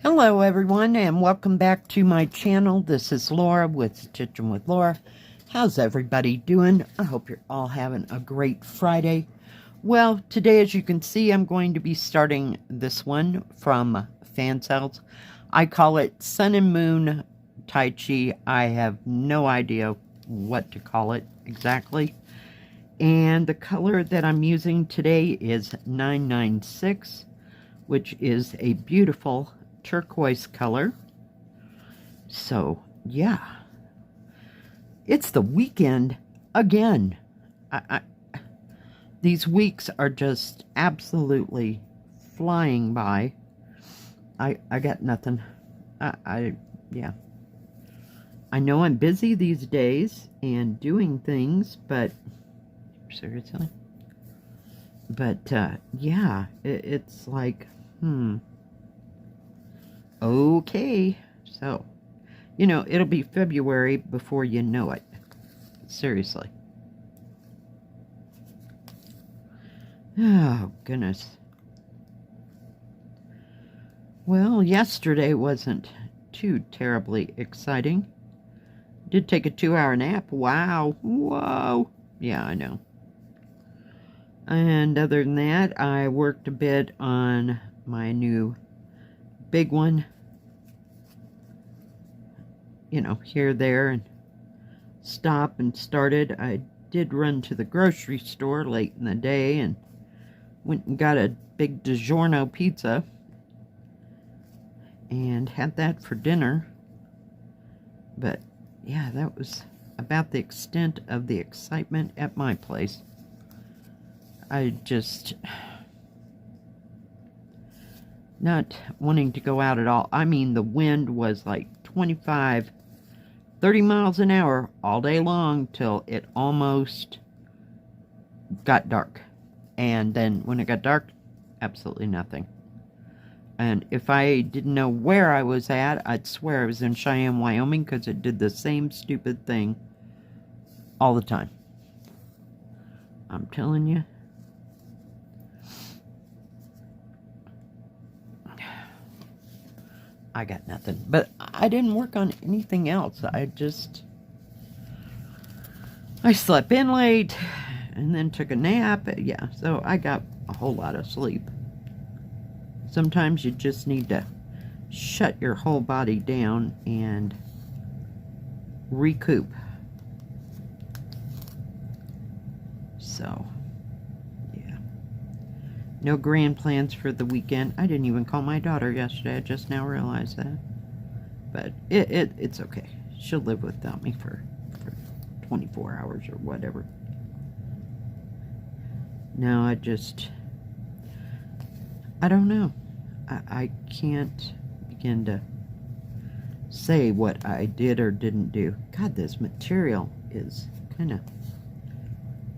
Hello everyone and welcome back to my channel. This is Laura with Stitchin with Laura. How's everybody doing? I hope you're all having a great Friday. Well, today as you can see I'm going to be starting this one from Fansells. I call it Sun and Moon Tai Chi. I have no idea what to call it exactly. And the color that I'm using today is 996, which is a beautiful turquoise color. So yeah, it's the weekend again. These weeks are just absolutely flying by. I got nothing. Yeah, I know I'm busy these days and doing things, but seriously, but yeah, it's like okay, so, you know, it'll be February before you know it. Seriously. Oh, goodness. Well, yesterday wasn't too terribly exciting. Did take a 2-hour nap. Wow. Whoa. Yeah, I know. And other than that, I worked a bit on my new big one. You know, here, there, and stop and started. I did run to the grocery store late in the day and went and got a big DiGiorno pizza and had that for dinner. But yeah, that was about the extent of the excitement at my place. I just not wanting to go out at all. I mean, the wind was like 25, 30 miles an hour all day long till it almost got dark. And then when it got dark, absolutely nothing. And if I didn't know where I was at, I'd swear I was in Cheyenne, Wyoming, because it did the same stupid thing all the time. I'm telling you. I got nothing. But I didn't work on anything else. I slept in late and then took a nap. Yeah, so I got a whole lot of sleep. Sometimes you just need to shut your whole body down and recoup. So, yeah. No grand plans for the weekend. I didn't even call my daughter yesterday. I just now realized that. But it's okay. She'll live without me for 24 hours or whatever. No, I don't know. I can't begin to say what I did or didn't do. God, this material is kind of...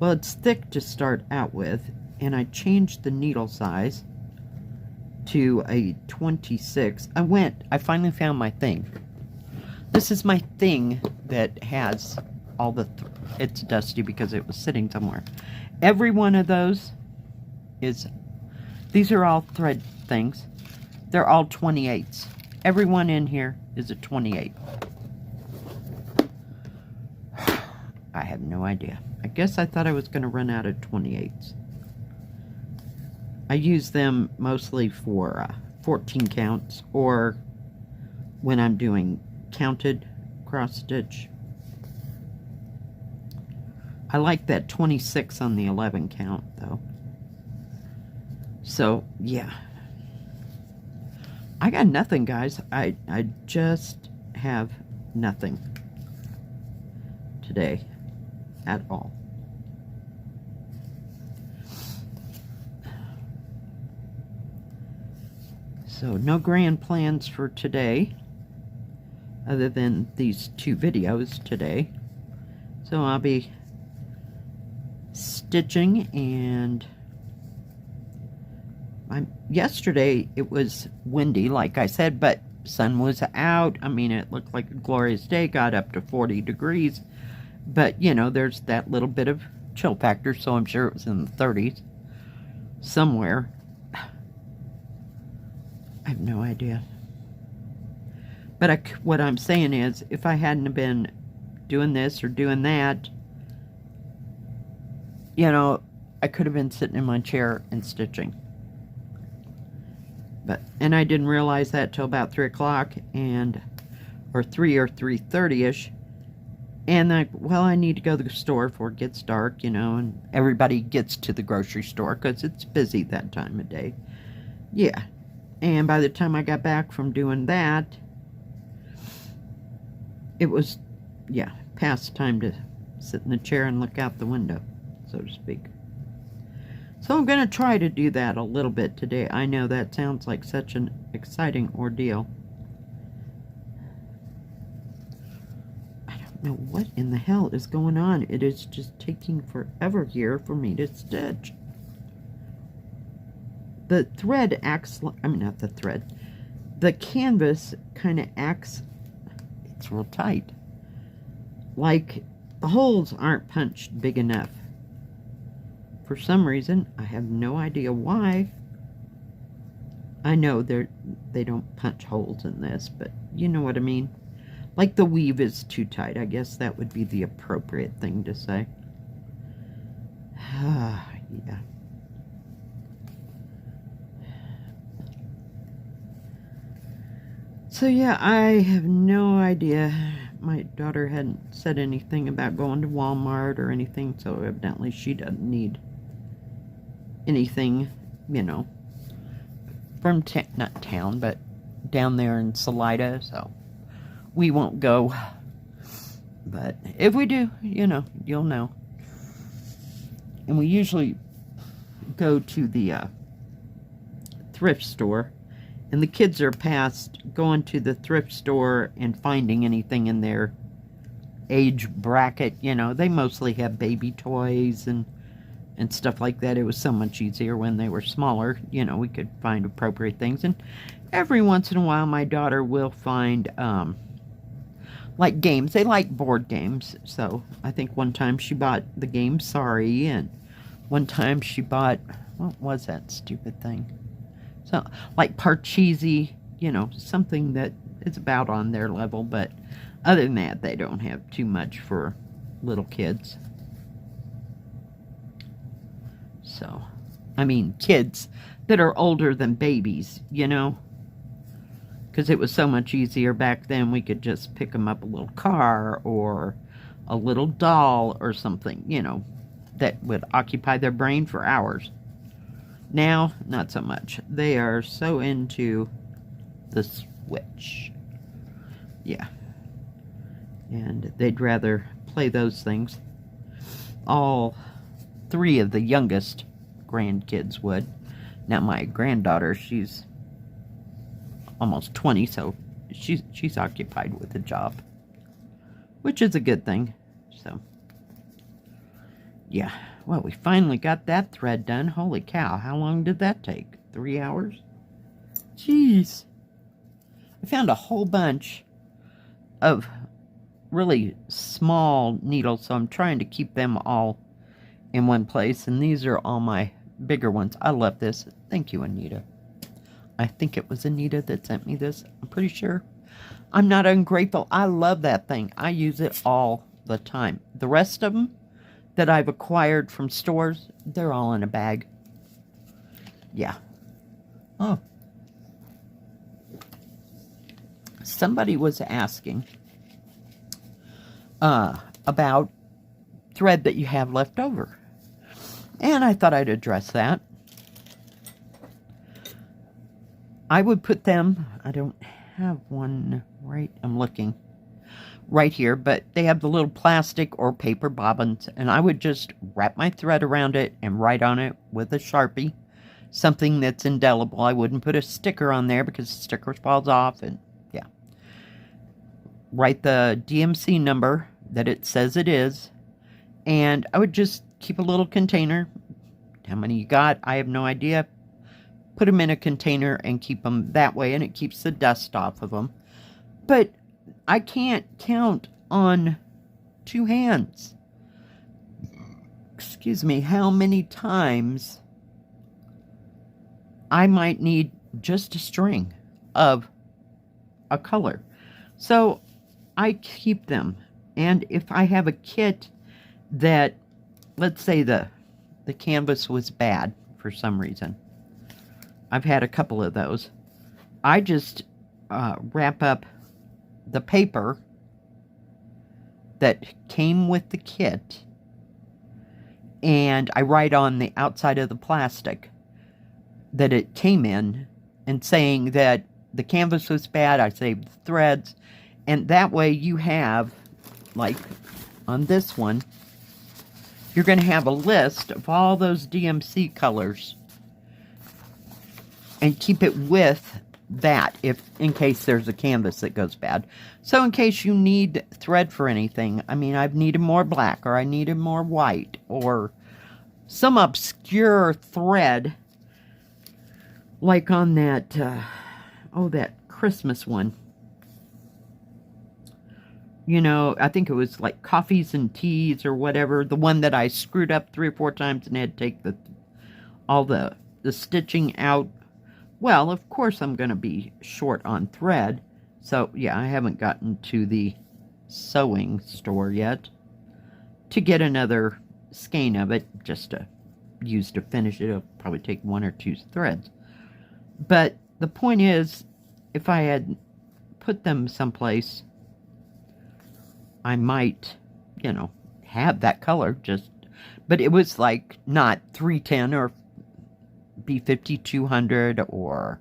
Well, it's thick to start out with. And I changed the needle size to a 26. I finally found my thing. This is my thing that has all the, it's dusty because it was sitting somewhere. Every one of those is, these are all thread things. They're all 28s. Every one in here is a 28. I have no idea. I guess I thought I was going to run out of 28s. I use them mostly for 14 counts or when I'm doing counted cross stitch. I like that 26 on the 11 count though. So yeah, I got nothing, guys. I just have nothing today at all. So no grand plans for today other than these 2 videos today. So I'll be stitching, and yesterday it was windy like I said, but sun was out. I mean, it looked like a glorious day, got up to 40 degrees, but you know, there's that little bit of chill factor, so I'm sure it was in the 30s somewhere. I have no idea. But what I'm saying is, if I hadn't been doing this or doing that, you know, I could have been sitting in my chair and stitching. And I didn't realize that till about 3 o'clock, or 3 or 3:30ish. And well, I need to go to the store before it gets dark, you know, and everybody gets to the grocery store because it's busy that time of day. Yeah. And by the time I got back from doing that, it was, yeah, past time to sit in the chair and look out the window, so to speak. So I'm going to try to do that a little bit today. I know that sounds like such an exciting ordeal. I don't know what in the hell is going on. It is just taking forever here for me to stitch. The thread acts, I mean, not the thread. The canvas kind of acts, it's real tight. Like the holes aren't punched big enough. For some reason, I have no idea why. I know they don't punch holes in this, but you know what I mean. Like the weave is too tight. I guess that would be the appropriate thing to say. Yeah. So yeah, I have no idea. My daughter hadn't said anything about going to Walmart or anything, so evidently she doesn't need anything, you know, from not town, but down there in Salida, so we won't go. But if we do, you know, you'll know. And we usually go to the thrift store, and the kids are past going to the thrift store and finding anything in their age bracket. You know, they mostly have baby toys and stuff like that. It was so much easier when they were smaller. You know, we could find appropriate things. And every once in a while, my daughter will find, like games. They like board games. So I think one time she bought the game Sorry, and one time she bought, what was that stupid thing? So, like Parcheesi, you know, something that is about on their level. But other than that, they don't have too much for little kids. So, I mean, kids that are older than babies, you know, because it was so much easier back then. We could just pick them up a little car or a little doll or something, you know, that would occupy their brain for hours. Now, not so much. They are so into the Switch. Yeah. And they'd rather play those things. All 3 of the youngest grandkids would. Now my granddaughter, she's almost 20, so she's occupied with a job, which is a good thing. So yeah, well, we finally got that thread done. Holy cow, how long did that take? 3 hours? Jeez. I found a whole bunch of really small needles, so I'm trying to keep them all in one place, and these are all my bigger ones. I love this. Thank you, Anita. I think it was Anita that sent me this. I'm pretty sure. I'm not ungrateful. I love that thing. I use it all the time. The rest of them that I've acquired from stores, they're all in a bag. Yeah. Oh. Somebody was asking about thread that you have left over. And I thought I'd address that. I would put them, I don't have one right, I'm looking right here, but they have the little plastic or paper bobbins, and I would just wrap my thread around it and write on it with a Sharpie, something that's indelible. I wouldn't put a sticker on there because the sticker falls off, and yeah. Write the DMC number that it says it is, and I would just keep a little container. How many you got? I have no idea. Put them in a container and keep them that way, and it keeps the dust off of them. But I can't count on 2 hands, excuse me, how many times I might need just a string of a color. So I keep them. And if I have a kit that, let's say the canvas was bad for some reason, I've had a couple of those, I just wrap up the paper that came with the kit, and I write on the outside of the plastic that it came in, and saying that the canvas was bad, I saved the threads, and that way you have, like on this one, you're going to have a list of all those DMC colors, and keep it with that, if in case there's a canvas that goes bad. So in case you need thread for anything, I mean, I've needed more black, or I needed more white, or some obscure thread, like on that, that Christmas one. You know, I think it was like coffees and teas or whatever, the one that I screwed up 3 or 4 times and had to take all the stitching out. Well, of course I'm going to be short on thread. So, yeah, I haven't gotten to the sewing store yet to get another skein of it just to use to finish it. It'll probably take 1 or 2 threads. But the point is, if I had put them someplace, I might, you know, have that color just... But it was like not 310 or B5200 or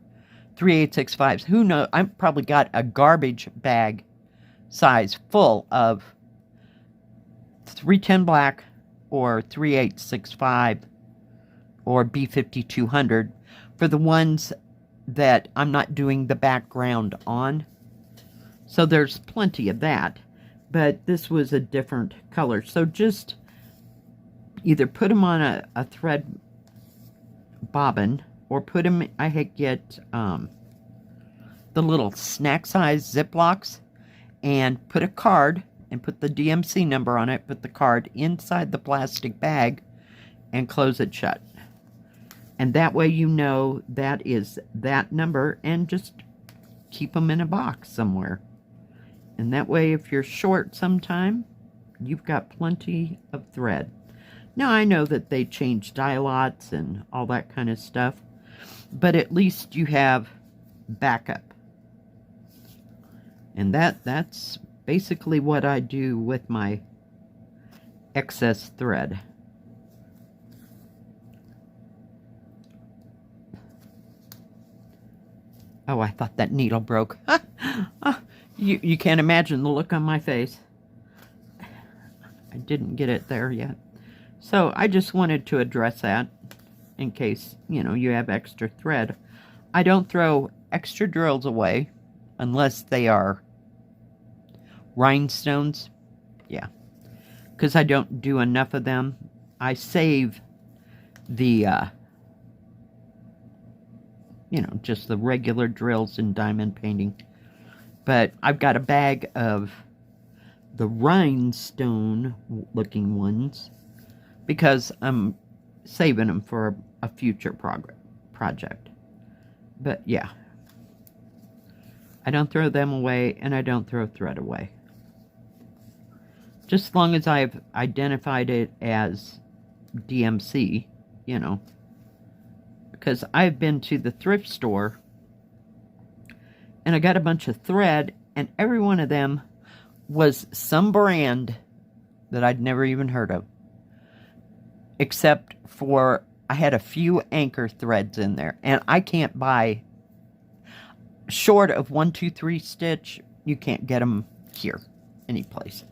3865s. Who knows? I've probably got a garbage bag size full of 310 black or 3865 or B5200 for the ones that I'm not doing the background on. So there's plenty of that. But this was a different color. So just either put them on a thread bobbin, or put them, I get the little snack size Ziplocs, and put a card and put the DMC number on it, put the card inside the plastic bag and close it shut. And that way you know that is that number, and just keep them in a box somewhere. And that way if you're short sometime, you've got plenty of thread. Now, I know that they change dye lots and all that kind of stuff, but at least you have backup. And that's basically what I do with my excess thread. Oh, I thought that needle broke. You can't imagine the look on my face. I didn't get it there yet. So I just wanted to address that in case, you know, you have extra thread. I don't throw extra drills away unless they are rhinestones. Yeah. Because I don't do enough of them. I save the, you know, just the regular drills in diamond painting. But I've got a bag of the rhinestone looking ones, because I'm saving them for a future project. But yeah, I don't throw them away, and I don't throw thread away. Just as long as I've identified it as DMC, you know. Because I've been to the thrift store, and I got a bunch of thread, and every one of them was some brand that I'd never even heard of. Except for, I had a few anchor threads in there. And I can't buy, short of 1, 2, 3 stitch, you can't get them here, anyplace.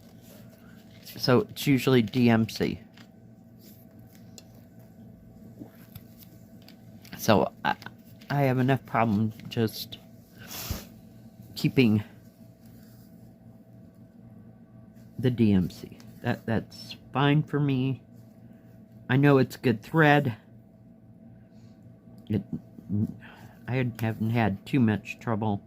So it's usually DMC. So I have enough problem just keeping the DMC. That's fine for me. I know it's good thread. I haven't had too much trouble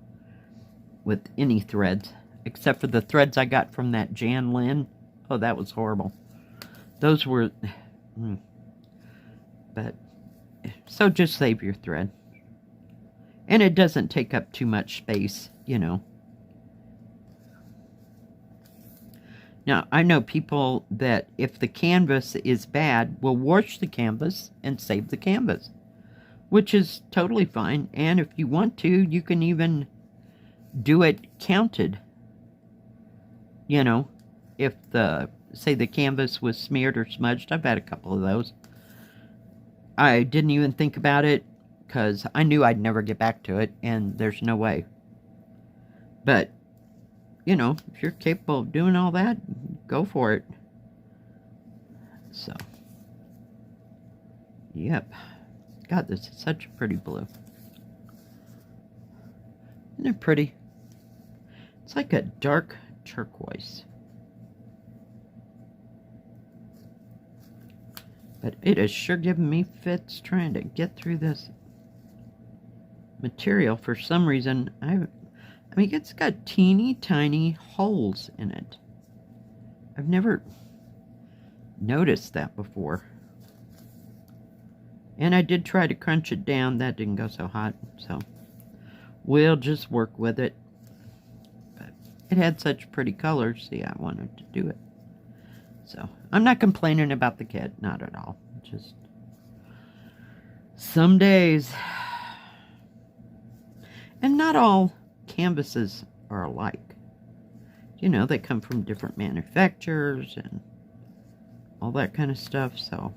with any threads, except for the threads I got from that Jan Lynn. Oh, that was horrible. Those were... But, so just save your thread. And it doesn't take up too much space, you know. Now, I know people that if the canvas is bad, will wash the canvas and save the canvas, which is totally fine. And if you want to, you can even do it counted. You know, if say the canvas was smeared or smudged. I've had a couple of those. I didn't even think about it because I knew I'd never get back to it, and there's no way. But, you know, if you're capable of doing all that, go for it. So, yep. God, this is such a pretty blue. Isn't it pretty? It's like a dark turquoise. But it has sure given me fits trying to get through this material. For some reason, I mean, it's got teeny tiny holes in it. I've never noticed that before. And I did try to crunch it down. That didn't go so hot. So we'll just work with it. But it had such pretty colors. See, I wanted to do it. So I'm not complaining about the kit. Not at all. Just some days. And not all canvases are alike. You know, they come from different manufacturers and all that kind of stuff. So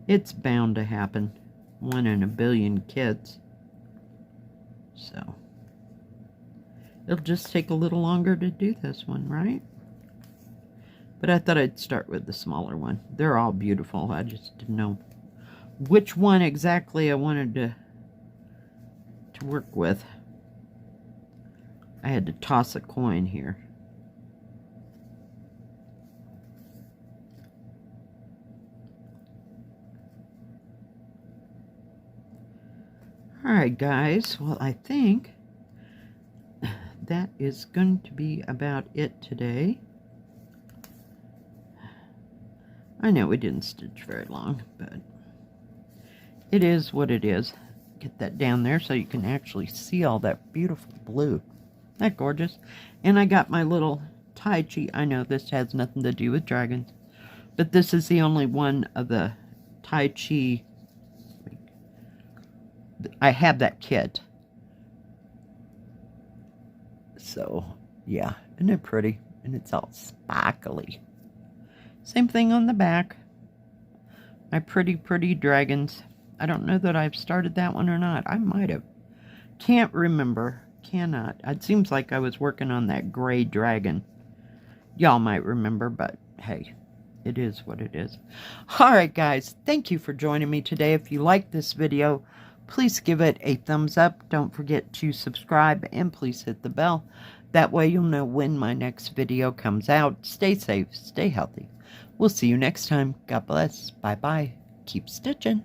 it's bound to happen. 1 in a billion kits. So it'll just take a little longer to do this one, right? But I thought I'd start with the smaller one. They're all beautiful. I just didn't know which one exactly I wanted to work with. I had to toss a coin here. Alright guys, well I think that is going to be about it today. I know we didn't stitch very long, but it is what it is. Get that down there so you can actually see all that beautiful blue. Isn't that gorgeous? And I got my little Tai Chi. I know this has nothing to do with dragons, but this is the only one of the Tai Chi. I have that kit. So, yeah. Isn't it pretty? And it's all sparkly. Same thing on the back. My pretty, pretty dragons. I don't know that I've started that one or not. I might have. Can't remember. Cannot. It seems like I was working on that gray dragon. Y'all might remember, but hey, it is what it is. Alright guys, thank you for joining me today. If you like this video, please give it a thumbs up. Don't forget to subscribe and please hit the bell. That way you'll know when my next video comes out. Stay safe, stay healthy. We'll see you next time. God bless. Bye-bye. Keep stitching.